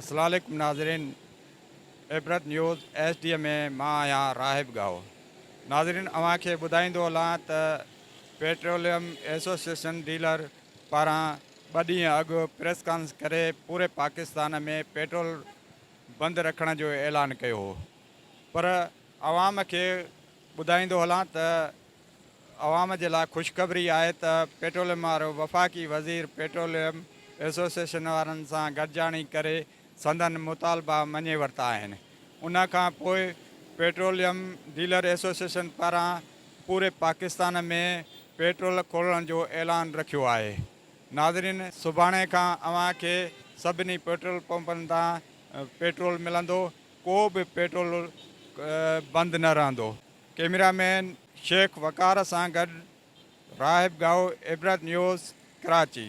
अस्सलाम वालेकुम नाज़रीन। इबरत न्यूज़ एसडीएम में मां आहियां राहिब गाओ। नाज़रीन, अव्हांखे ॿुधाईंदो हलां त पेट्रोलियम एसोसिएशन डीलर पारां 2 ॾींहं अॻु प्रेस कॉन्फ्रेंस करे पूरे पाकिस्तान में पेट्रोल बंदि रखण जो ऐलान कयो हो। पर अवाम खे ॿुधाईंदो हलां त अवाम जे लाइ ख़ुशख़बरी आहे त पेट्रोलियम वारो वफ़ाक़ी वज़ीर पेट्रोलियम एसोसिएशन वारनि सां गॾिजाणी करे संदन मुतालबा मञे वरिता आहिनि। उन खां पोइ पेट्रोलियम डीलर एसोसिएशन पारां पूरे पाकिस्तान में पेट्रोल खोलण जो ऐलान रखियो आहे। नाज़रीन, सुभाणे खां अव्हांखे सभिनी पेट्रोल पंपनि तां पेट्रोल मिलंदो। को बि पेट्रोल बंदि न रहंदो। कैमरामैन शेख वकार सां गॾु राहिब गाओ, इबरत न्यूज़, कराची।